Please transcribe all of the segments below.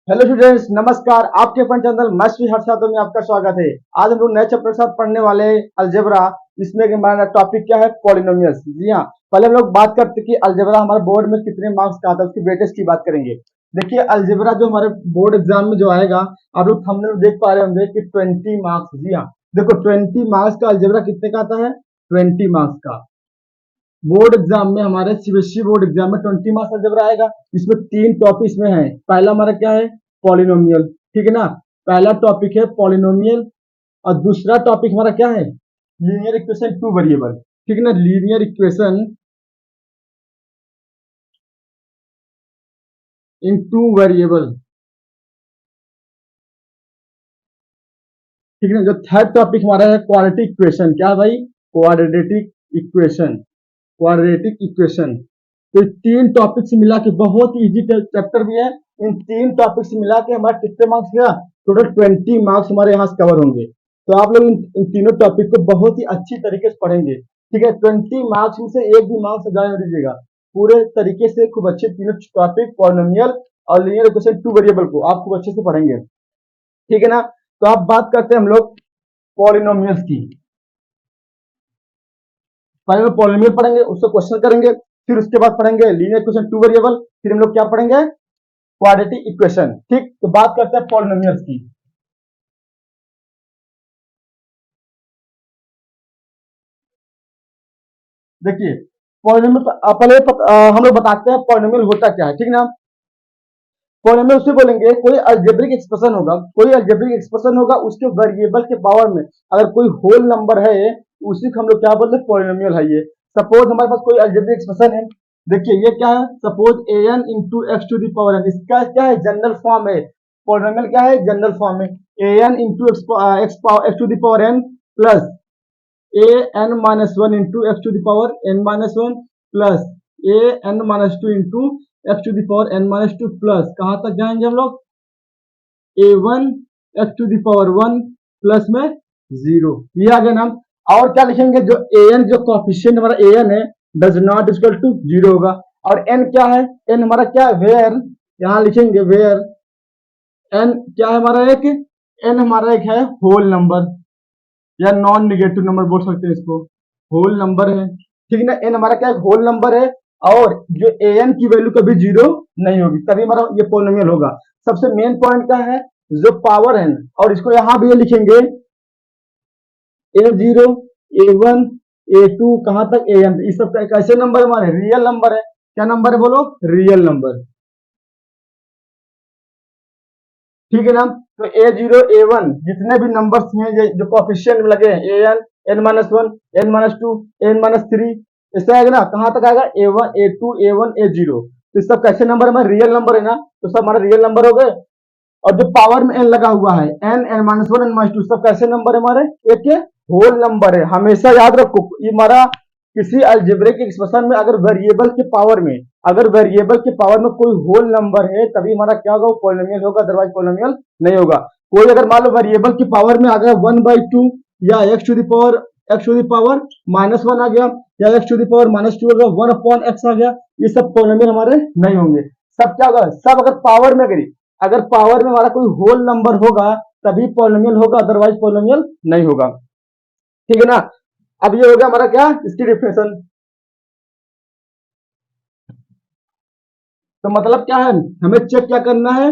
Hello students, नमस्कार। आपके अपन channel maths with हर्षातो में आपका स्वागत है। आज हम लोग नए चैप्टर के साथ पढ़ने वाले हैं अलजेब्रा। इसमें हमारा टॉपिक क्या है? पॉलिनोमियल्स। जी हाँ, पहले हम लोग बात करते हैं कि अलजेब्रा हमारे बोर्ड में कितने मार्क्स का आता है, उसकी वेटेज की बात करेंगे। देखिए, अलजेब्रा जो हमारे बोर्ड एग्जाम में जो आएगा, आप लोग थंबनेल में देख पा रहे होंगे कि 20 मार्क्स। जी हाँ, देखो 20 मार्क्स का अलजेब्रा कितने का आता है? 20 मार्क्स का। बोर्ड एग्जाम में, हमारे सीबीएसई बोर्ड एग्जाम में 20 मार्क्स अलजेब्रा आएगा। इसमें तीन टॉपिक में है। पहला हमारा क्या है? पॉलिनोमियल। ठीक है ना, पहला टॉपिक है पॉलिनोमियल। और दूसरा टॉपिक हमारा क्या है? Linear equation two variable. ठीक है ना, linear equation in two variable. ठीक है ना, जो थर्ड टॉपिक हमारा है क्वाड्रेटिक इक्वेशन। क्या भाई? Quadratic equation. Quadratic equation. तो तीन टॉपिक से मिला के बहुत इजी चैप्टर भी है। इन तीन टॉपिक से मिला के हमारे कितने मार्क्स गया? टोटल 20 मार्क्स हमारे यहाँ से कवर होंगे। तो आप लोग इन तीनों टॉपिक को बहुत ही अच्छी तरीके से पढ़ेंगे। ठीक है, 20 मार्क्स में से एक भी मार्क्स जाने नहीं दीजिएगा। पूरे तरीके से खूब अच्छे तीनों टॉपिक, पॉलिनोमियल और लीनियर इक्वेशन टू वेरिएबल को आप खूब अच्छे से पढ़ेंगे। ठीक है ना, तो आप बात करते हैं हम लोग पॉलिनोमियल्स की। पहले हम पॉलिनोमियल पढ़ेंगे, उससे क्वेश्चन करेंगे, फिर उसके बाद पढ़ेंगे लीनियर इक्वेशन टू वेरिएबल, फिर हम लोग क्या पढ़ेंगे? Quadratic equation. ठीक, तो बात करते हैं पॉलिनोमियल्स की। देखिए, पॉलिनोमियल पहले हम लोग बताते हैं पॉलिनोमियल होता क्या है। ठीक ना, पॉलिनोमियल उसे बोलेंगे कोई अलजेब्रिक एक्सप्रेशन होगा। कोई अलजेब्रिक एक्सप्रेशन होगा, उसके वेरिएबल के पावर में अगर कोई होल नंबर है, उसी को हम लोग क्या बोलते हैं? पॉलिनोमियल है ये। सपोज हमारे पास कोई अलजेब्रिक एक्सप्रेशन है। देखिए ये क्या है? Suppose a n into x to the power n. इसका क्या है? जनरल फॉर्म है। पॉलिनोमियल क्या है? जनरल फॉर्म है। A n into x to the power n plus a n minus one into x to the power n minus one plus a n minus two into x to the power n minus two plus कहाँ तक जाएंगे हम लोग? A one x to the power one plus में zero. ये आ गया नाम। और क्या लिखेंगे? जो ए एन, जो कॉफिशियंट हमारा ए एन है, does not equal to zero होगा। और एन क्या है? एन हमारा क्या है? वेयर। यहाँ लिखेंगे वेयर एन क्या है हमारा? एक एन हमारा एक है होल नंबर, या नॉन निगेटिव नंबर बोल सकते हैं इसको। होल नंबर है। ठीक है ना, एन हमारा क्या है? होल नंबर है। और जो ए एन की वैल्यू कभी जीरो नहीं होगी, तभी हमारा ये पोलिनोमियल होगा। सबसे मेन पॉइंट क्या है? जो पावर है, और इसको यहां भी लिखेंगे a zero, a one, a two, कहां तक ए एन। ये सब कैसे नंबर? हमारे रियल नंबर है। क्या नंबर है बोलो? Real number. ठीक है ना, तो ए जीरो, ए वन, जितने भी नंबर्स हैं जो कोफिशिएंट में लगे हैं, a n, n minus one, n minus two, n minus three, इससे आएगा ना, कहां तक आएगा? A one, a two, a one, a zero. तो सब कैसे नंबर? हमारे रियल नंबर है ना, तो सब हमारे रियल नंबर हो गए। और जो पावर में एन लगा हुआ है, n, n minus one, n minus two, सब कैसे नंबर है हमारे? एक होल नंबर है। हमेशा याद रखो, ये हमारा किसी अलजेब्रिक एक्सप्रेशन में अगर वेरिएबल के पावर में, अगर वेरिएबल के पावर में कोई होल नंबर है, तभी हमारा क्या होगा? वो पॉलिनोमियल होगा, अदरवाइज पॉलिनोमियल नहीं होगा। कोई अगर मान लो वेरिएबल की पावर में अगर वन बाई टू, या x to the power minus one आ गया, या x to the power minus two आ गया, वन अपॉन एक्स आ गया, ये सब पॉलिनोमियल हमारे नहीं होंगे। सब क्या होगा? सब अगर पावर में, अगर पावर में हमारा कोई होल नंबर होगा, तभी पॉलिनोमियल होगा, अदरवाइज पॉलिनोमियल नहीं होगा। ठीक है ना, अब ये हो गया हमारा क्या? इसकी डिफिनेशन। तो मतलब क्या है? हमें चेक क्या करना है?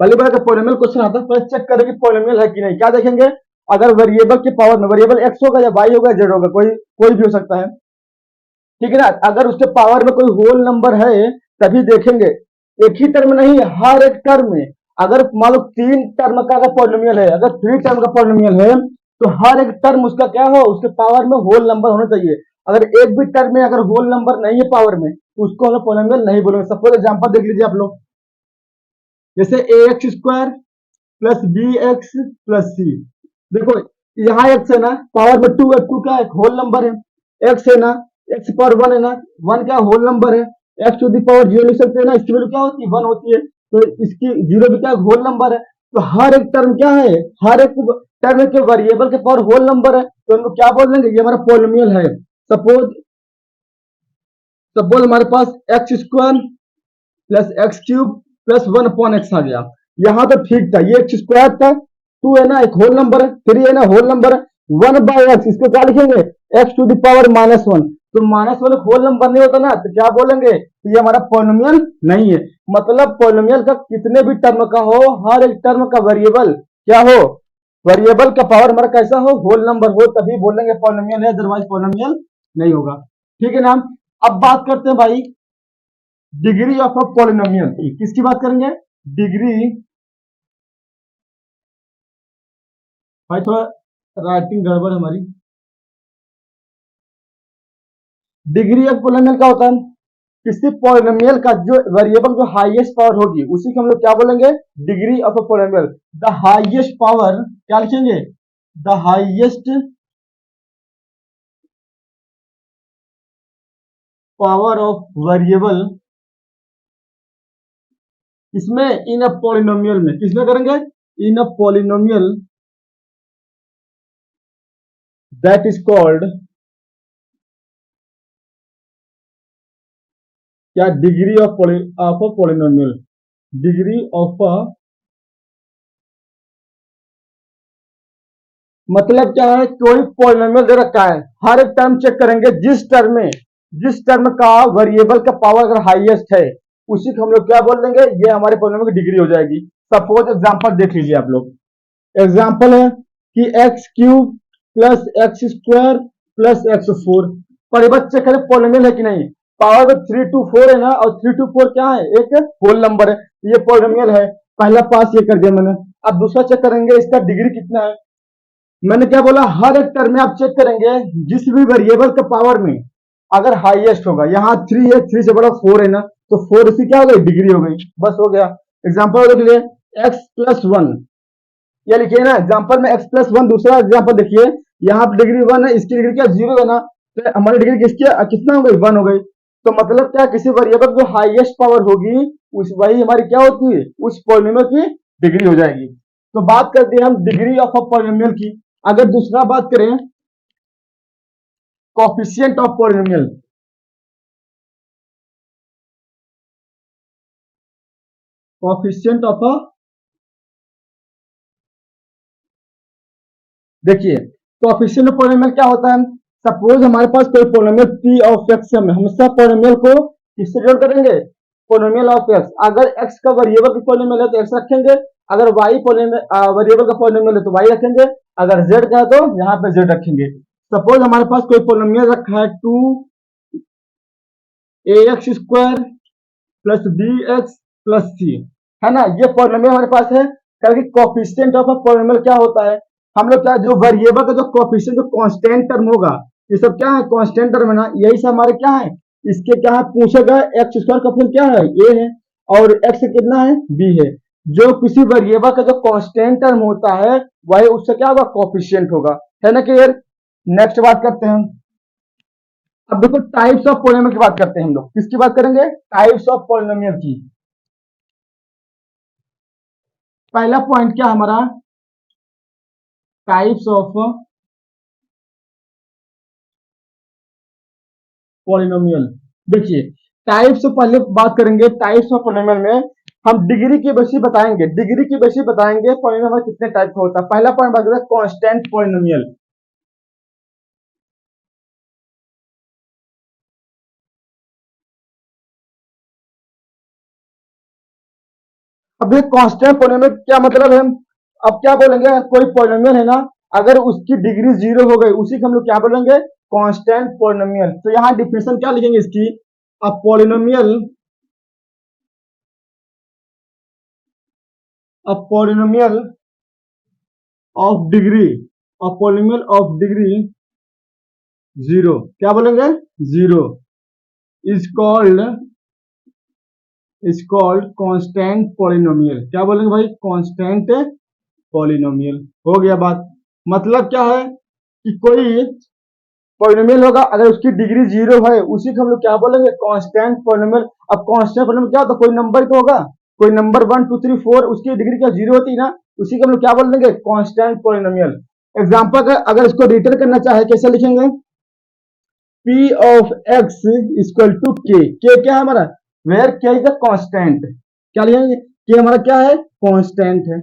पहली बार पॉलिनोमियल क्वेश्चन आता है, पहले चेक करें कि पॉलिनोमियल है कि नहीं। क्या देखेंगे? अगर वेरिएबल के पावर में, वेरिएबल एक्स होगा या वाई होगा या जेड होगा, कोई कोई भी हो सकता है। ठीक है ना, अगर उसके पावर में कोई होल नंबर है, तभी देखेंगे। एक ही टर्म नहीं, हर एक टर्म में। अगर मान लो तीन टर्म का अगर पॉलिनोमियल है, अगर थ्री टर्म का पॉलिनोमियल है, तो हर एक टर्म उसका क्या हो? उसके पावर में होल नंबर होना चाहिए। अगर एक भी टर्म में अगर होल नंबर नहीं है पावर में, तो उसको हम लोग पॉलिनोमियल नहीं बोलेंगे। सपोज एग्जांपल देख लीजिए आप लोग, जैसे a x square plus b x plus c. देखो, यहाँ एक्स है ना, पावर में टू है, टू क्या एक होल नंबर है। एक्स है ना, एक्स पावर वन है ना, वन क्या होल नंबर है। X to the power zero लिख सकते हैं ना, इसकी वैल्यू क्या होती है? वन होती है। तो इसकी जीरो भी क्या होल नंबर है। तो हर एक टर्म क्या है? हर एक टर्म के वेरिएबल के पावर होल नंबर है, तो उनको क्या बोल देंगे? ये हमारा पॉलिनोमियल है। सपोज सपोज हमारे पास x square plus x cube plus one upon x आ गया। यहाँ तो ठीक था, ये एक्स स्क्वायर था, टू है ना एक होल नंबर है, थ्री है ना होल नंबर है, वन बाय एक्स, इसको क्या लिखेंगे, x to the power minus one. तो माइनस वन होल नंबर नहीं होता ना, तो क्या बोलेंगे, तो ये हमारा पॉलिनोमियल नहीं है। मतलब पॉलिनोमियल का कितने भी टर्म का हो, हर एक टर्म का वेरिएबल क्या हो, वेरिएबल का पावर हमारा कैसा हो, होल नंबर हो, तभी बोलेंगे पॉलिनोमियल है, अदरवाइज पॉलिनोमियल नहीं होगा। ठीक है ना। अब बात करते हैं भाई डिग्री ऑफ अ पॉलिनोमियल की, किसकी बात करेंगे, डिग्री, भाई थोड़ा राइटिंग गड़बड़ है हमारी। डिग्री ऑफ पॉलिनोमियल क्या होता है, किसी पॉलिनोमियल का जो वेरिएबल जो हाईएस्ट पावर होगी उसी को हम लोग क्या बोलेंगे, degree of a polynomial. The highest power क्या लिखेंगे, the highest power of variable, इसमें इन अ पॉलिनोमियल में, किसमें करेंगे, in a polynomial that is called, क्या, degree of a polynomial, degree of a, मतलब क्या है, कोई पॉलिनोमियल दे रखा है, हर एक टर्म चेक करेंगे, जिस टर्म का वेरिएबल का पावर अगर हाईएस्ट है उसी को हम लोग क्या बोल देंगे, ये हमारे पॉलिनोमियल की डिग्री हो जाएगी। सपोज एग्जांपल देख लीजिए आप लोग, एग्जांपल है कि x cube plus x square plus x four, पर बच्चे करें पॉलिनोमियल है कि नहीं, पावर में थ्री टू फोर है ना, और थ्री टू फोर क्या है, एक होल नंबर है, ये पॉलिनोमियल है। पहला पास ये कर दिया मैंने। अब दूसरा चेक करेंगे इसका डिग्री कितना है। मैंने क्या बोला, हर एक टर्म में आप चेक करेंगे, जिस भी वेरिएबल के पावर में अगर हाईएस्ट होगा, यहाँ थ्री है, थ्री से बड़ा फोर है ना, तो फोर इसी क्या हो गई, डिग्री हो गई, बस हो गया। एग्जाम्पल देख लिए, एक्स प्लस वन, ये लिखिए ना एग्जाम्पल में एक्स प्लस वन। दूसरा एग्जाम्पल देखिए, यहाँ पर डिग्री वन है, इसकी डिग्री क्या जीरो है ना, तो हमारी डिग्री किसकी कितना हो गई, वन हो गई। तो मतलब क्या, किसी वेरिएबल जो हाईएस्ट पावर होगी उस वही हमारी क्या होती है, उस पॉलिनोमियल की डिग्री हो जाएगी। तो बात करते हैं हम डिग्री ऑफ अ पॉलिनोमियल की। अगर दूसरा बात करें coefficient of polynomial, coefficient of a, देखिए कोफिशिएंट ऑफ पॉलिनोमियल क्या होता है, सपोज हमारे पास कोई पॉलिनोमियल पी ऑफ एक्स है, हम सब पॉलिनोमियल को किससे जोड़ करेंगे, पॉलिनोमियल ऑफ एक्स। अगर एक्स का वेरिएबल का पॉलिनोमियल है तो एक्स रखेंगे, अगर वाई वेरिएबल का पॉलिनोमियल है तो वाई रखेंगे, अगर जेड का है तो यहाँ पे जेड रखेंगे। सपोज हमारे पास कोई पॉलिनोमियल रखा है to a x square plus b x plus c, है ना, ये पॉलिनोमियल हमारे पास है। क्योंकि कोफिशिएंट ऑफ अ पॉलिनोमियल क्या होता है, हम लोग क्या, जो वेरिएबल का जो कोफिशिएंट जो कांस्टेंट टर्म होगा, ये सब क्या है, कांस्टेंट टर्म है ना, यही सब हमारे क्या है, इसके क्या है पूछेगा, एक्स स्क्वायर का फिर क्या है, ए है, और एक्स कितना है, बी है। जो किसी वेरिएबल का जो कांस्टेंट टर्म होता है वही उससे क्या होगा, कोफिशिएंट होगा, है ना क्लियर। नेक्स्ट बात करते हैं, अब देखो टाइप्स ऑफ पॉलिनोमियल की बात करते हैं हम लोग, किसकी बात करेंगे, टाइप्स ऑफ पॉलिनोमियल की। पहला पॉइंट क्या हमारा, टाइप्स ऑफ पॉलिनोमियल। देखिए टाइप्स से पहले बात करेंगे, टाइप्स ऑफ पॉलिनोमियल में हम डिग्री की बेसिस बताएंगे, डिग्री की बेसिस बताएंगे पॉलिनोमियल कितने टाइप का होता है। पहला पॉइंट बात करें कांस्टेंट पॉलिनोमियल। अब ये कांस्टेंट पॉलिनोमियल क्या मतलब है, अब क्या बोलेंगे, कोई पॉलिनोमियल है ना, अगर उसकी डिग्री जीरो हो गई उसी को हम लोग क्या बोलेंगे, कांस्टेंट पॉलिनोमियल। तो यहाँ डिफिनेशन क्या लिखेंगे इसकी, a polynomial, a polynomial of degree, a polynomial of degree zero, क्या बोलेंगे, zero, is called, is called constant polynomial. क्या बोलेंगे भाई, कांस्टेंट पॉलिनोमियल। हो गया बात। मतलब क्या है कि कोई पॉलिनोमियल होगा, अगर उसकी डिग्री जीरो है उसी को हम लोग क्या बोलेंगे, कांस्टेंट पॉलिनोमियल। अब कांस्टेंट पॉलिनोमियल क्या होता है, कोई नंबर तो होगा, कोई number one two three four, उसकी डिग्री क्या जीरो होती है ना, उसी को हम लोग क्या बोल देंगे, कांस्टेंट पॉलिनोमियल। एग्जाम्पल अगर इसको रिटर्न करना चाहे कैसे लिखेंगे, p of x equal to के, क्या है हमारा, वेयर के इज द कांस्टेंट, क्या लिखेंगे, के हमारा क्या है, कांस्टेंट है,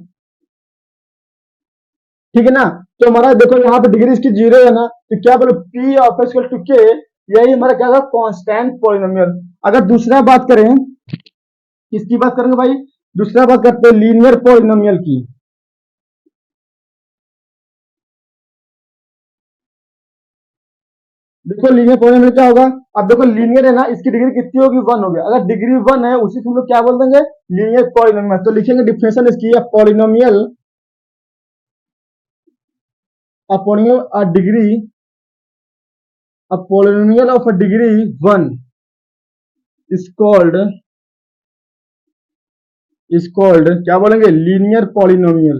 ठीक है ना। तो हमारा देखो यहाँ पे डिग्री इसकी जीरो है ना, तो क्या बोलो पी ऑफ एक्स टू के, यही हमारा क्या होगा, कांस्टेंट पॉलिनोमियल। अगर दूसरा बात करें, किसकी बात करेंगे भाई, दूसरा बात करते हैं लीनियर पॉलिनोमियल की। देखो लीनियर पॉलिनोमियल क्या होगा, अब देखो लीनियर है ना, इसकी डिग्री कितनी होगी, वन होगी। अगर डिग्री वन है उसी को हम लोग क्या बोल देंगे, लीनियर पॉलिनोमियल। तो लिखेंगे डिफिनेशन इसकी है, polynomial a degree, a polynomial of a degree 1 is called क्या बोलेंगे, linear polynomial,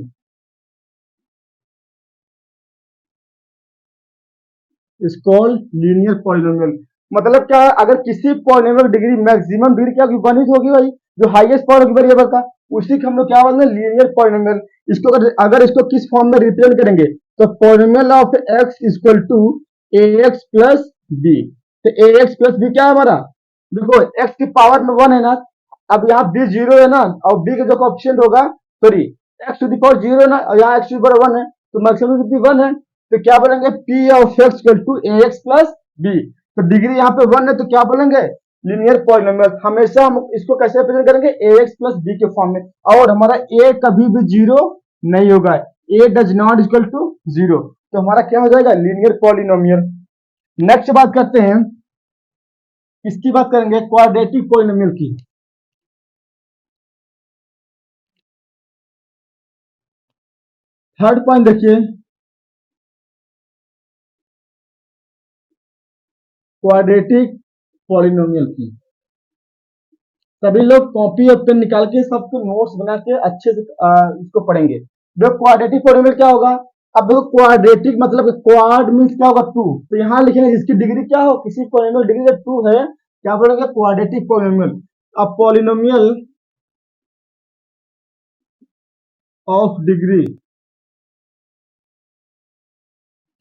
is called linear polynomial. मतलब क्या है, अगर किसी पॉलिनोमियल की डिग्री मैक्सिमम डिग्री क्या होगी, वन ही तो होगी भाई, जो हाईएस्ट पावर होगी वेरिएबल का, उसी को हम लोग क्या बोलते हैं, लीनियर पॉलिनोमियल। इसको अगर इसको किस फॉर्म में रिप्रेजेंट करेंगे, तो polynomial of x equal to a x plus b. तो ए एक्स प्लस बी क्या है हमारा, देखो एक्स की पावर में वन है ना, अब यहाँ बी जीरो है ना, और बी का जो कोएफिशिएंट होगा, sorry x to the power zero है ना, और यहाँ x to the power one है, तो मैक्सिमम कितनी वन है, तो क्या बोलेंगे p of x equal to a x plus b. तो डिग्री यहाँ पे वन है, तो क्या बोलेंगे, लीनियर पॉलिनोमियल। हमेशा हम इसको कैसे रिप्रेजेंट करेंगे, ए एक्स प्लस बी के फॉर्म में, और हमारा ए कभी भी जीरो नहीं होगा, a does not equal to zero, तो हमारा क्या हो जाएगा, लीनियर पॉलिनोमियल। नेक्स्ट बात करते हैं, किसकी बात करेंगे, क्वाड्रेटिक पॉलिनोमियल की। थर्ड पॉइंट देखिए, क्वाड्रेटिक पॉलिनोमियल की। सभी लोग कॉपी और पेन निकाल के सबको नोट्स बना के अच्छे से इसको पढ़ेंगे। देखो क्वाड्रेटिक पॉलिनोमियल क्या होगा, अब देखो क्वाड्रेटिक मतलब क्वाड मीन्स क्या होगा, टू, तो यहाँ लिखेंगे जिसकी डिग्री क्या हो, किसी पॉलिनोमियल डिग्री जब टू है, क्या बोलेंगे, क्वाड्रेटिक पॉलिनोमियल। अब पॉलिनोमियल ऑफ डिग्री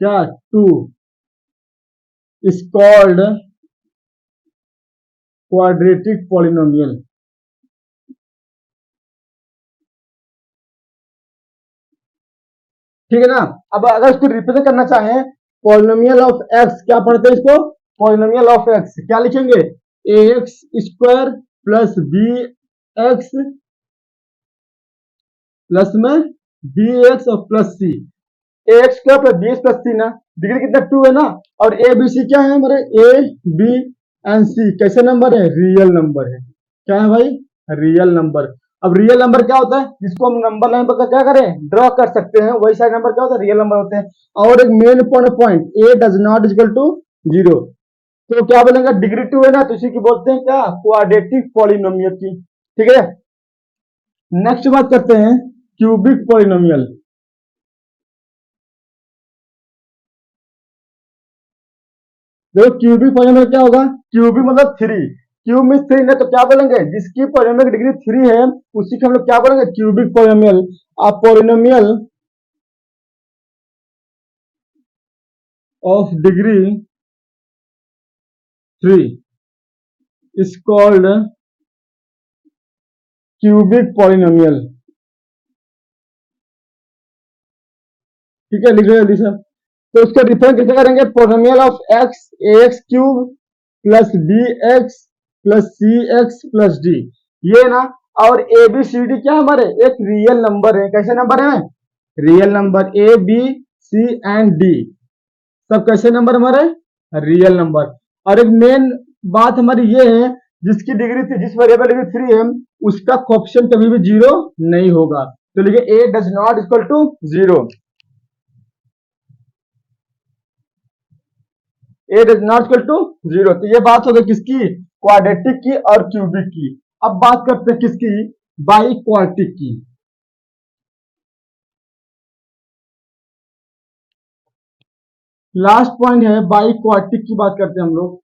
क्या, two, is called quadratic polynomial. ठीक है ना। अब अगर इसको रिप्रेजेंट करना चाहें, पॉलिनोमियल ऑफ एक्स, क्या पढ़ते हैं इसको, पॉलिनोमियल ऑफ एक्स क्या लिखेंगे, a x square plus b x plus में बी एक्स और plus c, a x square plus b x plus c ना, डिग्री कितना टू है ना, और ए बी सी क्या है हमारे, ए बी एंड सी कैसे नंबर है, रियल नंबर है। क्या है भाई, रियल नंबर। अब रियल नंबर क्या होता है, जिसको हम नंबर लाइन पर क्या करें, ड्रॉ कर सकते हैं, वही सारे नंबर क्या होता है, रियल नंबर होते हैं। और एक main point, a does not equal to zero, तो क्या बोलेंगे, डिग्री टू है ना, तो इसी की बोलते हैं क्या, क्वाड्रेटिक पॉलिनोमियल की। ठीक है। नेक्स्ट बात करते हैं क्यूबिक पॉलिनोमियल। देखो क्यूबिक पॉलिनोमियल क्या होगा, क्यूबिक मतलब थ्री, क्यूब में थ्री ना, तो क्या बोलेंगे, जिसकी पॉलिनोमियल की डिग्री थ्री है उसी को हम लोग क्या बोलेंगे, क्यूबिक पॉलिनोमियल। आप polynomial of degree three is called cubic polynomial. ठीक है, लिख लो जल्दी से। तो उसको डिफरेंस कैसे करेंगे, polynomial of x, a x cube plus b x plus c x plus d, ये ना। और ए बी सी डी क्या हमारे, एक रियल नंबर है, कैसे नंबर है, real number, a b c and d सब कैसे नंबर हमारे, रियल नंबर। और एक मेन बात हमारी ये है, जिसकी डिग्री थी, जिस वेरिएबल डिग्री थ्री है, उसका कोएफिशिएंट कभी भी जीरो नहीं होगा, तो लिखिए a does not equal to zero, a does not equal to zero. तो ये बात हो गई किसकी, क्वाड्रेटिक की और क्यूबिक की। अब बात करते हैं किसकी, बाई क्वाड्रेटिक की। लास्ट पॉइंट है, बाई क्वाड्रेटिक की बात करते हैं हम लोग।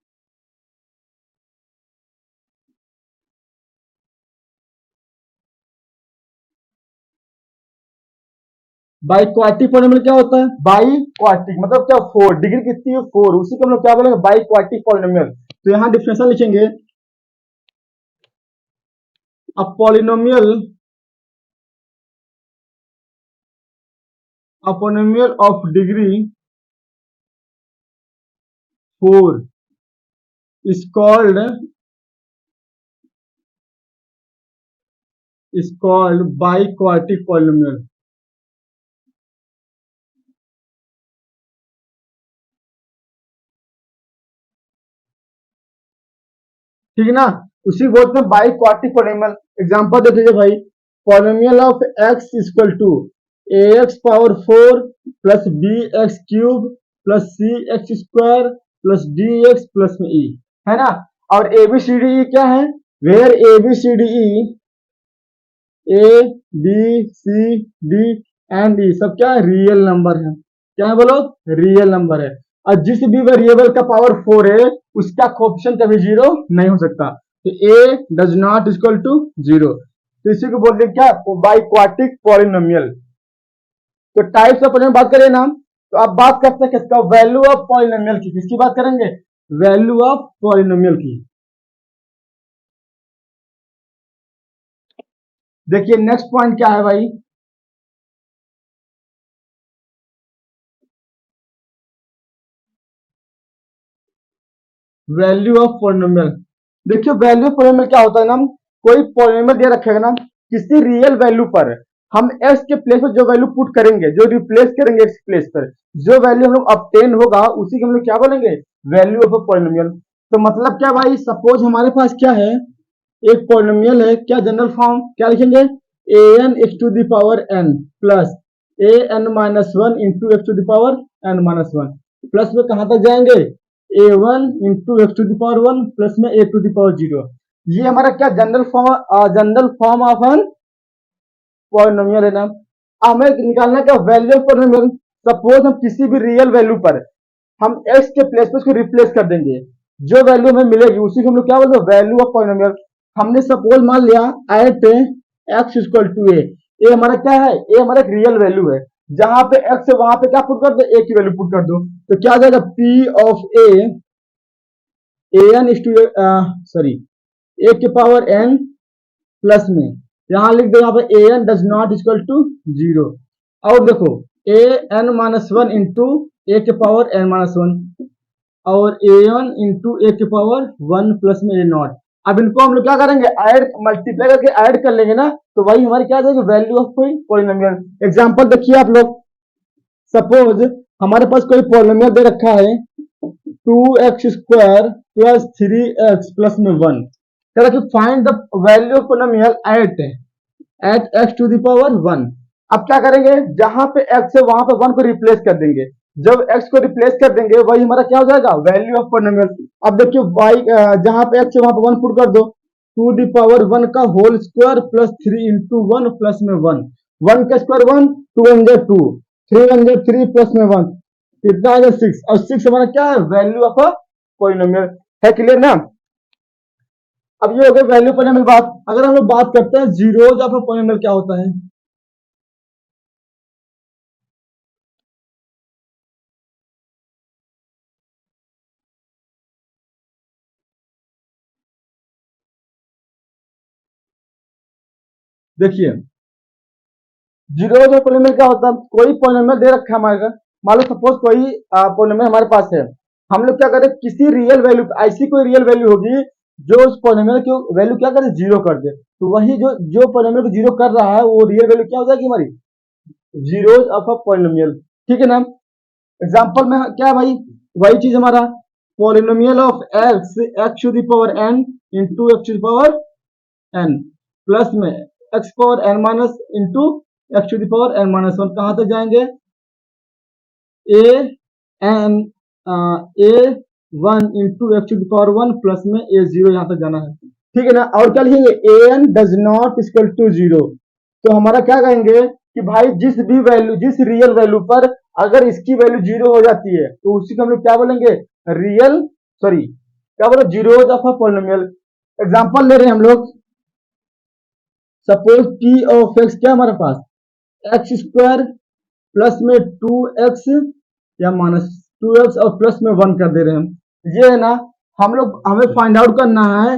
बाई क्वाड्रेटिक पॉलिनोमियल क्या होता है, बाई क्वाड्रेटिक मतलब क्या, फोर, डिग्री कितनी है, फोर, उसी को हम लोग क्या बोलेंगे, बाई क्वाड्रेटिक पॉलिनोमियल। तो यहां डिफिनेशन लिखेंगे, अब polynomial a polynomial of degree 4 is called biquadratic polynomial. ठीक है ना, उसी बोलते हैं बाइक्वाटिक पॉलिनोमियल। एग्जांपल देख लीजिए भाई, polynomial of x equal to ax power 4 plus bx cube plus cx square plus dx plus में e, है ना। और ABCDE क्या है, where ABCDE A B C D and E सब क्या है, रियल नंबर है। क्या है बोलो, रियल नंबर है। और जिस भी वेरिएबल का पावर 4 है उसका कोएफिशिएंट कभी जीरो नहीं हो सकता, तो A does not equal to zero. तो इसी को बोलते हैं क्या, बाइक्वाटिक पॉलिनोमियल। तो टाइप्स ऑफ पॉलिनोमियल बात करें ना, तो आप बात करते हैं किसका, वैल्यू ऑफ पॉलिनोमियल की। किसकी बात करेंगे, वैल्यू ऑफ पॉलिनोमियल की। देखिए नेक्स्ट पॉइंट क्या है भाई, वैल्यू ऑफ पॉलिनोमियल। देखिए वैल्यू ऑफ पॉलिनोमियल क्या होता है ना, कोई पॉलिनोमियल दे रखेगा ना, किसी रियल वैल्यू पर हम x के प्लेस पर जो वैल्यू पुट करेंगे, जो रिप्लेस करेंगे x प्लेस पर, जो वैल्यू हम लोग ऑब्टेन होगा उसी को हम लोग क्या बोलेंगे, वैल्यू ऑफ अ पॉलिनोमियल। तो मतलब क्या भाई, सपोज हमारे पास क्या है, एक पॉलिनोमियल है, क्या जनरल फॉर्म क्या लिखेंगे, an x to the power n plus an minus one into x to the power n minus one, plus में कहां तक जाएंगे, a1 into x to the power one plus में a to the power zero. ये हमारा क्या general form of an polynomial है ना। हमें निकालना क्या, वैल्यू ऑफ पॉलिनोमियल। सपोज हम किसी भी रियल वैल्यू पर हम x के प्लेस पर उसको रिप्लेस कर देंगे, जो वैल्यू हमें मिलेगी उसी को हम लोग क्या बोलते हैं, वैल्यू ऑफ पॉलिनोमियल। हमने सपोज मान लिया एट x इक्वल टू ए हमारा क्या है, ए हमारा एक रियल वैल्यू है, जहां पे x है वहां पे क्या पुट कर दो, a की वैल्यू पुट कर दो, तो क्या आ जाएगा, p of a n is to sorry a के पावर n प्लस में यहां लिख दो, यहाँ पे a n does not equal to zero. और देखो a n minus one into a के पावर एन माइनस वन और ए वन इंटू ए के पावर वन प्लस में ए नॉट। अब इनको हम लोग क्या करेंगे, ऐड मल्टीप्लाई करके ऐड कर लेंगे ना, तो वही हमारी क्या आ जाएगी, वैल्यू ऑफ कोई पॉलिनोमियल। एग्जांपल देखिए आप लोग, सपोज हमारे पास कोई पॉलिनोमियल दे रखा है 2x square plus 3x plus में 1, कह रहा है find the value of polynomial at x to the power 1। अब क्या करेंगे, जहां पे x है वहां पे 1 को रिप्लेस कर देंगे, जब x को रिप्लेस कर देंगे वही हमारा क्या हो जाएगा, वैल्यू ऑफ पॉलिनोमियल। अब देखिए y जहां पे x है वहां पे 1 पुट कर दो, टू द पावर 1 का whole square plus 3 into 1 plus में 1, 1 का स्क्वायर 1, 2 वन जा 2, 3 वन जा 3 प्लस में 1, कितना आ गया 6, और 6 हमारा क्या है, वैल्यू ऑफ अ पॉलिनोमियल है। क्लियर ना। अब ये हो गया वैल्यू पॉलिनोमियल बात। अगर हम लोग बात करते हैं जीरोज ऑफ अ पॉलिनोमियल क्या होता है, देखिए जीरोज ऑफ पॉलिनोमियल क्या होता है, कोई पॉलिनोमियल दे रखा है हमारे, मान लो सपोज कोई पॉलिनोमियल हमारे पास है, हम लोग क्या करें, किसी रियल वैल्यू, ऐसी कोई रियल वैल्यू होगी जो उस पॉलिनोमियल की वैल्यू क्या करे, जीरो कर दे, तो वही जो पॉलिनोमियल को जीरो कर रहा है वो रियल वैल्यू क्या हो जाएगी हमारी, जीरोज ऑफ अ पॉलिनोमियल। ठीक है ना। एग्जांपल में क्या है भाई, वही चीज हमारा polynomial of x to the power n into x to the power n plus में x power n minus into x to the power n minus one, कहां तक जाएंगे, a n a one into x to the power one plus में a zero, यहां तक जाना है। ठीक है ना। और क्या लिखेंगे, a n does not equal to zero, तो हमारा क्या कहेंगे कि भाई जिस भी वैल्यू, जिस रियल वैल्यू पर अगर इसकी वैल्यू जीरो हो जाती है तो उसी को हम लोग क्या बोलेंगे, रियल सॉरी क्या बोलो, zeros of a polynomial. Example ले रहे हैं हम लोग, सपोज p ऑफ x क्या हमारे पास, एक्स स्क्वायर प्लस में 2x या माइनस 2x और प्लस में 1 कर दे रहे हैं हम, ये है ना। हम लोग हमें फाइंड आउट करना है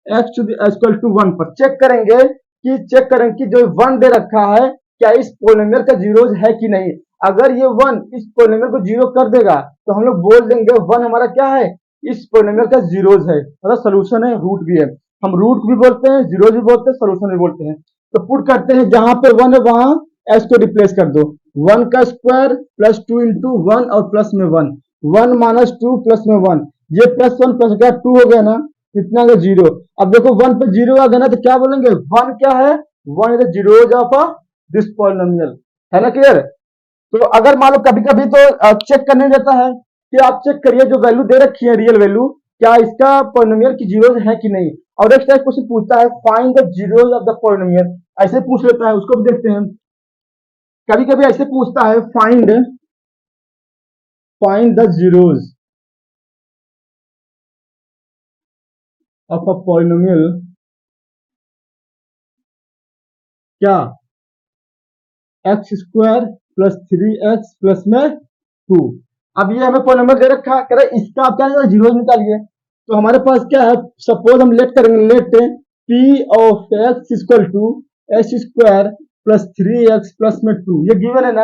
x to the equal to 1 पर, चेक करेंगे कि जो 1 दे रखा है क्या इस पोलिनोमियल का जीरोज है कि नहीं। अगर ये वन इस पोलिनोमियल को जीरो कर देगा तो हम लोग बोल देंगे वन हमारा क्या है, इस पोलिनोमियल का जीरोज है, मतलब सोल्यूशन है, रूट भी है। हम रूट भी बोलते हैं, जीरोज भी बोलते हैं, सोल्यूशन भी बोलते हैं। तो पुट करते हैं, जहां पे वन है वहां एस को रिप्लेस कर दो। वन का square plus two into one और प्लस में one, one minus two plus में वन, ये प्लस वन प्लस क्या टू हो गया ना, कितना का जीरो। अब देखो वन पे जीरो आ गया ना, तो क्या बोलेंगे, वन क्या है, one is zeros of this polynomial, है ना क्लियर। तो अगर मान लो कभी कभी तो चेक करने देता है कि आप चेक करिए जो वैल्यू दे रखी है रियल वैल्यू, क्या इसका पॉलिनोमियल की जीरोज है कि नहीं। और एक टाइप क्वेश्चन पूछता है find the zeros of the polynomial, ऐसे पूछ लेता है, उसको भी देखते हैं। कभी कभी ऐसे पूछता है find the zeros of a polynomial, क्या x square plus three x plus में टू। अब ये हमें पॉलिनोमियल दे रखा है, कह रहा है इसका आप क्या जीरोज निकालिए। तो हमारे पास क्या है, सपोज हम लेट करेंगे, let p of x equal to x square plus three x plus में टू, ये गिवन है ना।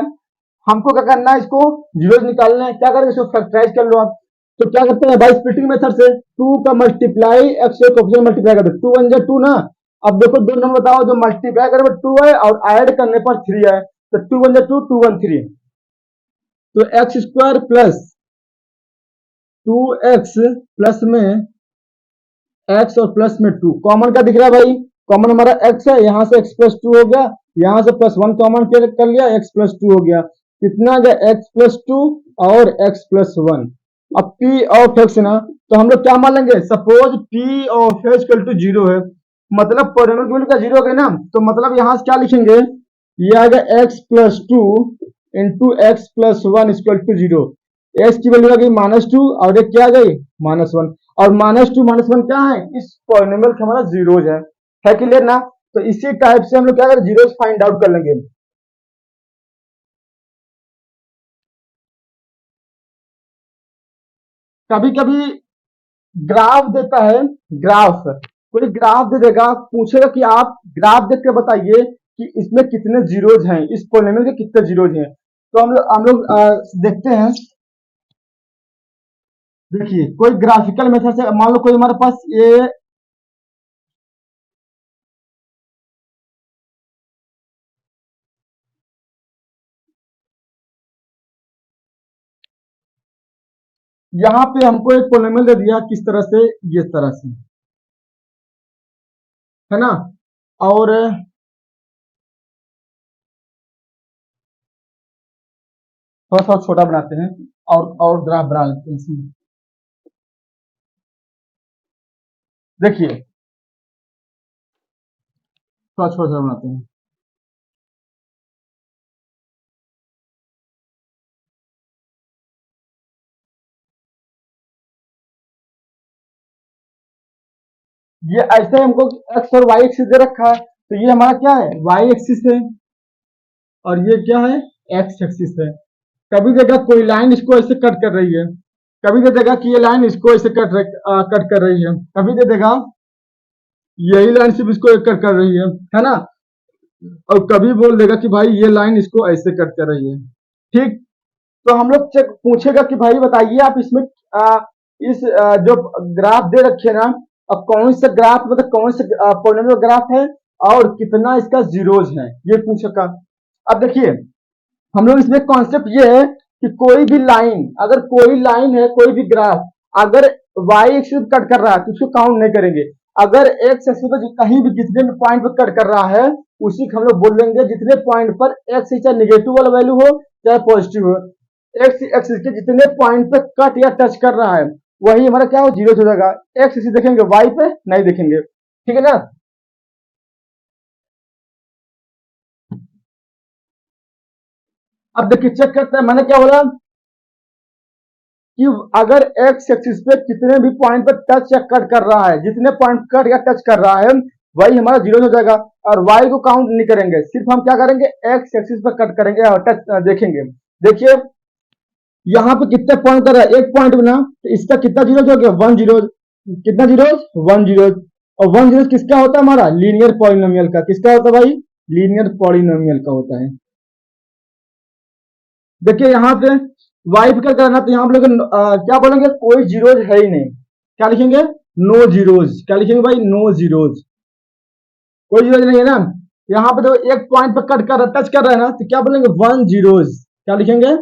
हमको क्या करना है, इसको जीरोज निकालना है। क्या करेंगे, इसको फैक्टराइज कर लो आप। तो क्या करते हैं, बाई स्प्लिटिंग मेथड से टू का मल्टीप्लाई एक्स से कोएफिशिएंट मल्टीप्लाई कर दो, टू वन जा टू ना। अब देखो दो नंबर बताओ, जो मल्टीप्लाई करने पर टू है और ऐड करने पर थ्री है, तो टू वन जा टू, टू वन थ्री। तो x square plus two x plus में एक्स और प्लस में टू, कॉमन क्या दिख रहा है भाई, कॉमन हमारा एक्स है, यहां से एक्स प्लस टू हो गया, यहां से प्लस वन कॉमन कर लिया, एक्स प्लस टू हो गया। कितना आ गया, एक्स प्लस टू और एक्स प्लस वन। अब पी ऑफ एक्स ना, तो हम लोग क्या मान लेंगे, suppose p of x equal to zero है, मतलब पॉलिनोमियल का जीरो हो गया ना, तो मतलब यहां से क्या लिखेंगे, ये आ गया x plus two into x plus one equal to zero. X की वैल्यू आ गई माइनस टू और एक क्या आ गई माइनस वन, और माइनस टू माइनस वन क्या है, इस पॉलिनोमियल का हमारा जीरोज है क्लियर ना। तो इसी टाइप से हम लोग क्या करें, जीरोज फाइंड आउट कर लेंगे। कभी कभी ग्राफ देता है, ग्राफ, कोई ग्राफ दे देगा, पूछेगा कि आप ग्राफ देख के बताइए कि इसमें कितने जीरोज हैं, इस पॉलिनोमियल के कितने जीरोज हैं। तो हम लोग देखते हैं। देखिए कोई ग्राफिकल मेथड से, मान लो कोई हमारे पास ये यहाँ पे हमको एक पॉलिनोमियल दे दिया, किस तरह से, ये तरह से, है ना। और थोड़ा सा छोटा बनाते हैं और ग्राफ बना लेते हैं इसमें। देखिए थोड़ा छोटा सा बनाते हैं। ये ऐसे हमको एक्स और वाई एक्सिस दे रखा है, तो ये हमारा क्या है, वाई एक्सिस है, और ये क्या है, एक्स एक्सिस है। कभी देगा कोई लाइन इसको ऐसे कट कर रही है, कभी दे देगा कि ये लाइन इसको ऐसे कट कर रही है, कभी दे देगा यही लाइन सिर्फ इसको एक कट कर रही है ना। और कभी बोल देगा कि भाई ये लाइन इसको ऐसे कट कर रही है, ठीक। तो हम लोग चेक पूछेगा कि भाई बताइए आप इसमें जो ग्राफ दे रखे ना, अब कौन सा ग्राफ, मतलब कौन से पॉलिनोमियल ग्राफ है और कितना इसका जीरोज है, ये पूछेगा। अब देखिए हम लोग इसमें कॉन्सेप्ट ये है कि कोई भी लाइन, अगर कोई लाइन है, कोई भी ग्राफ अगर वाई एक्सिस कट कर रहा है तो उसको काउंट नहीं करेंगे। अगर एक्स एक्सिस पर कहीं भी जितने भी पॉइंट पर कट कर रहा है उसी को हम लोग बोल देंगे, जितने पॉइंट पर एक्स चाहे नेगेटिव वाला वैल्यू हो चाहे पॉजिटिव हो, एक्स एक्सिस के जितने पॉइंट पे कट या टच कर रहा है वही हमारा क्या हो, जीरो हो जाएगा। एक्स एक्सिस देखेंगे, वाई पे नहीं देखेंगे, ठीक है ना। अब देखिए चेक करते हैं, मैंने क्या बोला कि अगर एक्स एक्सिस पे कितने भी पॉइंट पर टच या कट कर रहा है, जितने पॉइंट कट या टच कर रहा है वही हमारा जीरो हो जाएगा। और वाई को काउंट नहीं करेंगे, सिर्फ हम क्या करेंगे, एक्स एक्सिस पर कट करेंगे और टच देखेंगे। देखिए यहाँ पे कितने पॉइंट कर रहा है, एक पॉइंट बना, तो इसका कितना जीरो हो गया, वन जीरो। कितना जीरो, वन जीरो। और वन जीरो किसका होता है, हमारा लीनियर पॉलिनोमियल का, किसका होता है भाई, लीनियर पॉलिनोमियल का होता है। देखिए यहाँ पे वाई फिकर करना, तो यहाँ पे लोग क्या बोलेंगे, कोई जीरोज है ही नहीं, क्या लिखेंगे, नो जीरोज। क्या लिखेंगे भाई, नो जीरोज, कोई जीरोज नहीं है ना। यहाँ पे तो एक पॉइंट पे कट कर टच कर रहा है ना, तो क्या बोलेंगे, वन जीरोज। क्या लिखेंगे,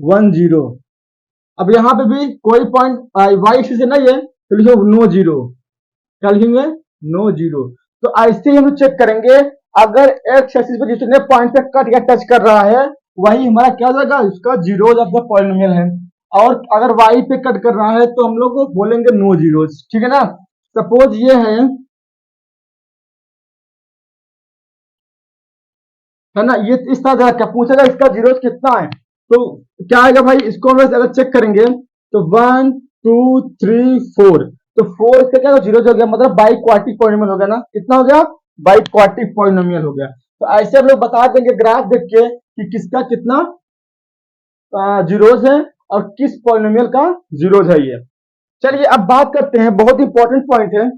वन जीरो। अब यहाँ पे भी कोई पॉइंट वाई एक्सिस से नहीं है, तो लिखो नो जीरो। क्या लिखेंगे, नो जीरो। तो ऐसे ही हम चेक करेंगे, अगर एक्स एक्सिस पे जितने पॉइंट पे कट या टच कर रहा है, वही हमारा क्या हो जाएगा, इसका जीरोज ऑफ द पॉलिनोमियल है। और अगर वाई पे कट कर रहा है तो हम लोग बोलेंगे नो जीरोज, ठीक है ना। सपोज ये है ना, ये इस तरह का पूछेगा, इसका जीरोज कितना है, तो क्या आएगा भाई, इसको हम अगर चेक करेंगे तो वन टू थ्री फोर, तो फोर इसका क्या जीरो हो गया, मतलब बाई क्वार्टिक पॉलिनोमियल हो गया ना, कितना हो गया, बाई क्वार्टिक पॉलिनोमियल हो गया। तो ऐसे हम लोग बता देंगे ग्राफ देख के कि किसका कितना जीरोज है और किस पॉलिनोमियल का जीरोज है ये। चलिए अब बात करते हैं, बहुत इंपॉर्टेंट पॉइंट है,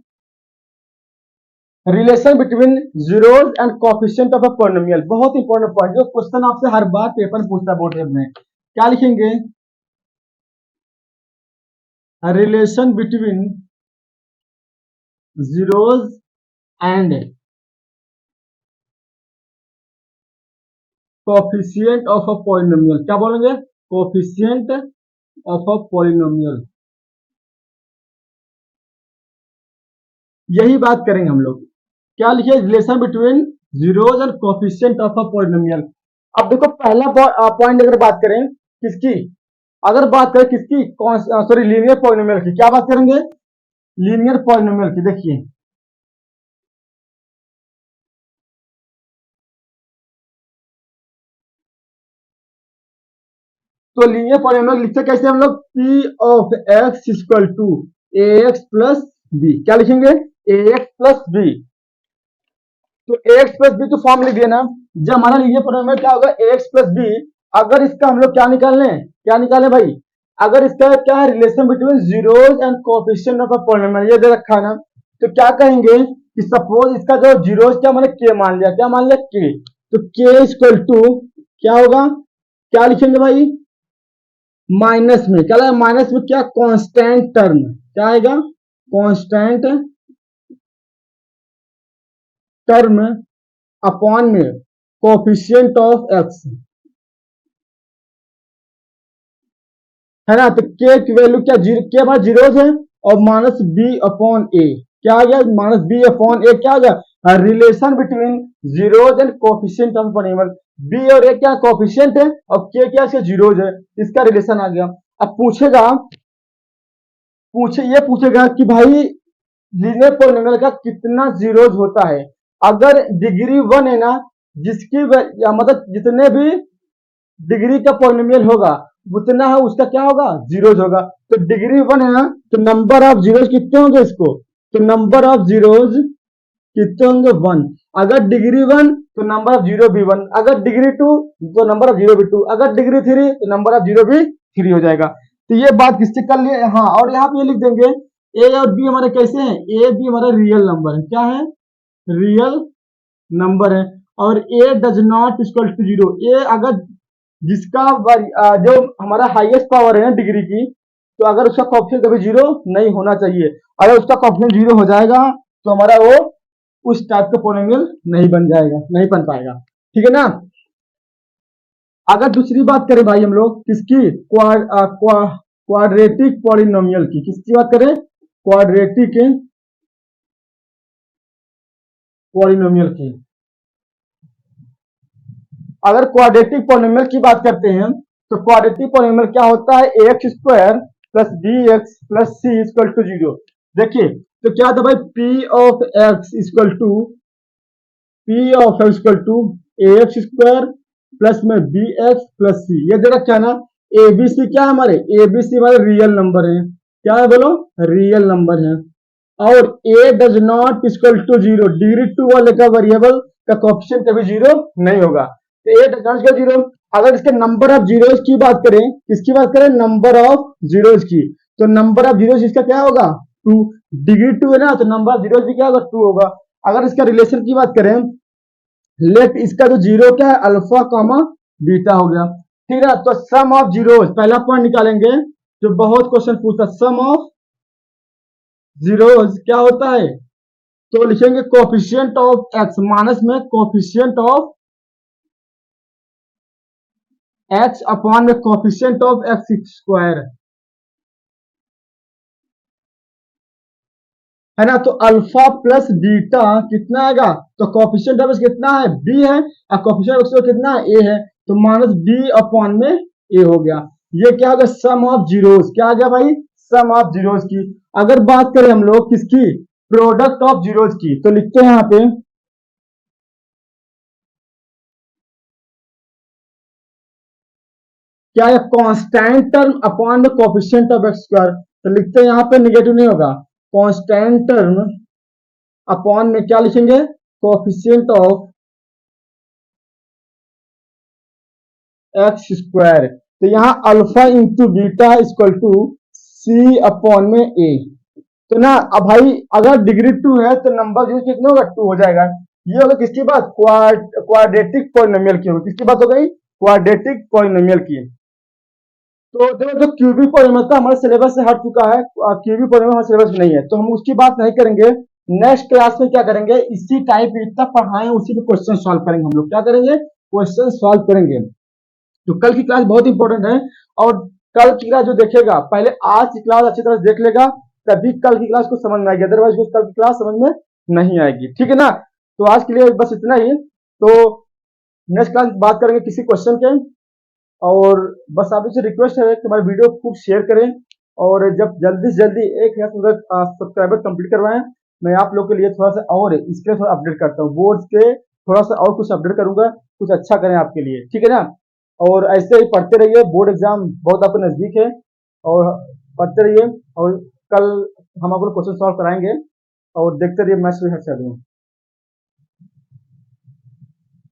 relation between zeros and coefficient of a polynomial. बहुत इंपॉर्टेंट पॉइंट, जो क्वेश्चन आपसे हर बार पेपर में पूछता है बोर्ड में। क्या लिखेंगे, relation between zeros and coefficient of a polynomial. क्या बोलेंगे, कोफिशिएंट ऑफ अ पॉलिनोमियल, यही बात करेंगे हम लोग। क्या लिखे, relation between zeros and coefficient of a polynomial. अब देखो पहला पॉइंट अगर बात करें किसकी, अगर बात करें किसकी, सॉरी लीनियर पॉलिनोमियल की, क्या बात करेंगे, लीनियर पॉलिनोमियल की। देखिए तो लीनियर पॉलिनोमियल लिखते कैसे हम लोग, p of x equal to a x plus b. क्या लिखेंगे, ए एक्स प्लस बी। तो एक्स प्लस बी तो फॉर्म लिख दिया ना। जब हमारा लीनियर पॉलिनोमियल क्या होगा, एक्स प्लस बी। अगर इसका हम लोग क्या निकाल लें, क्या निकालें भाई, अगर इसका क्या है, relation between zeros and coefficient of a polynomial, ये दे रखा है ना, तो क्या कहेंगे कि सपोज इसका जो जीरोज क्या मैंने के मान लिया, क्या मान लिया, के। तो के इक्वल टू क्या होगा, क्या लिखेंगे भाई, माइनस में, क्या लगा माइनस में, क्या कांस्टेंट टर्म, क्या आएगा, कांस्टेंट टर्म अपॉन में कोफिशिएंट ऑफ एक्स, है ना। तो के की वैल्यू क्या, जीरो के बाद जीरोज है, और माइनस बी अपॉन ए, क्या आ गया, माइनस बी अपॉन ए, क्या आ गया, relation between zeros and coefficient of polynomial. B और ए क्या कोफिशिएंट है, और के क्या इसका जीरोज है, इसका रिलेशन आ गया। अब पूछेगा, ये पूछेगा कि भाई लीनियर पॉलिनोमियल का कितना जीरोज होता है। अगर डिग्री वन है ना, जिसकी या मतलब जितने भी डिग्री का पॉलिनोमियल होगा उतना है उसका क्या होगा, जीरोज होगा। तो डिग्री वन है ना, तो नंबर ऑफ जीरोज कितने होंगे इसको, तो नंबर ऑफ जीरोज कितने होंगे, वन। अगर डिग्री वन तो नंबर ऑफ जीरो भी वन, अगर डिग्री टू तो नंबर ऑफ जीरो भी टू, अगर डिग्री थ्री तो नंबर ऑफ जीरो भी थ्री हो जाएगा। तो ये बात किससे कर लिए, हाँ। और यहाँ पे ये लिख देंगे, ए और बी हमारे कैसे हैं, ए बी हमारा रियल नंबर है, क्या है, रियल नंबर है। और a does not equal to zero, a अगर जिसका जो हमारा हाईएस्ट पावर है ना डिग्री की, तो अगर उसका कॉफिशिएंट कभी जीरो नहीं होना चाहिए। अगर उसका कॉफिशिएंट जीरो हो जाएगा तो हमारा वो उस टाइप का पोलिनोमियल नहीं बन जाएगा, नहीं बन पाएगा, ठीक है ना। अगर दूसरी बात करें भाई हम लोग किसकी, क्वाड्रेटिक पॉलिनोमियल की, किसकी बात करें, क्वाड्रेटिक पॉलिनोमियल की। अगर क्वाड्रेटिक पॉलिनोमियल की बात करते हैं, तो क्वाड्रेटिक पॉलिनोमियल क्या होता है, a x square plus b x plus c equal to zero. देखिए तो क्या था भाई, p of x equal to, p of x equal to a x square plus में बी एक्स प्लस सी, ये दे रखा है ना। ए बी सी क्या है हमारे, ए बी सी हमारे रियल नंबर है, क्या है बोलो, रियल नंबर है। और a does not equal to zero, degree two वाले का वेरिएबल का कोएफिशिएंट कभी जीरो नहीं होगा, तो ए डज नॉट इक्वल जीरो। अगर इसके नंबर ऑफ जीरोज की बात करें, किसकी बात करें, नंबर ऑफ जीरोज की, तो नंबर ऑफ जीरोज इसका क्या होगा, टू। डिग्री टू है ना, तो नंबर ऑफ जीरोज भी क्या होगा, टू होगा। अगर इसका रिलेशन की बात करें, लेट इसका जो जीरो क्या है, अल्फा कॉमा बीटा हो गया। ठीक है ना, तो सम ऑफ जीरोस पहला पॉइंट निकालेंगे जो बहुत क्वेश्चन पूछता, सम ऑफ जीरोस क्या होता है, तो लिखेंगे कोफिशिएंट ऑफ एक्स, माइनस में कोफिशिएंट ऑफ एक्स अपॉन में कोफिशिएंट ऑफ एक्स स्क्वायर, है ना। तो अल्फा प्लस बीटा कितना आएगा, तो कोफिशिएंट ऑफ कितना है, बी है, और कोफिशिएंट ऑफ कितना है, ए है, तो माइनस बी अपॉन में ए हो गया। ये क्या होगा, सम ऑफ जीरोस, क्या आ गया भाई, सम ऑफ जीरोस की। अगर बात करें हम लोग किसकी, प्रोडक्ट ऑफ जीरोस की, तो लिखते हैं यहाँ पे क्या है, constant term upon the coefficient of x square, तो लिखते हैं यहाँ पे निगेटिव नहीं होगा, कांस्टेंट टर्म अपॉन में क्या लिखेंगे, कोफिशिएंट ऑफ एक्स स्क्वायर। तो यहाँ alpha into beta equal to c upon में ए। तो ना अब भाई अगर डिग्री 2 है तो नंबर जो कितने होगा, 2 हो जाएगा। ये होगा किसकी बात, क्वाड्रेटिक पॉलिनोमियल की होगी, किसकी बात हो गई, क्वाड्रेटिक पॉलिनोमियल की। तो देखो जो क्यूबिक पॉलिनोमियल था हमारे सिलेबस से हट चुका है, क्यूबिक पॉलिनोमियल हमारे सिलेबस में नहीं है, तो हम उसकी बात नहीं करेंगे। नेक्स्ट क्लास में क्या करेंगे, इसी टाइप इतना पढ़ाएं उसी पे क्वेश्चन सॉल्व करेंगे हम लोग, क्या करेंगे, क्वेश्चन सॉल्व करेंगे। तो कल की क्लास बहुत इंपॉर्टेंट है, और कल की क्लास जो देखेगा पहले आज की क्लास अच्छी तरह से देख लेगा, तभी कल की क्लास को समझ में आएगी, अदरवाइज कल की क्लास समझ में नहीं आएगी। ठीक है ना, तो आज के लिए बस इतना ही। तो नेक्स्ट क्लास बात करेंगे किसी क्वेश्चन के, और बस आप से रिक्वेस्ट है कि हमारे वीडियो खूब शेयर करें, और जब जल्दी से जल्दी 1,000 सब्सक्राइबर कंप्लीट करवाएं। मैं आप लोग के लिए थोड़ा सा और इसके लिए थोड़ा अपडेट करता हूँ, बोर्ड के थोड़ा सा और कुछ अपडेट करूंगा, कुछ अच्छा करें आपके लिए, ठीक है ना। और ऐसे ही पढ़ते रहिए, बोर्ड एग्जाम बहुत आपको नजदीक है, और पढ़ते रहिए, और कल हम आपको क्वेश्चन सॉल्व कराएंगे, और देखते रहिए, मैं हर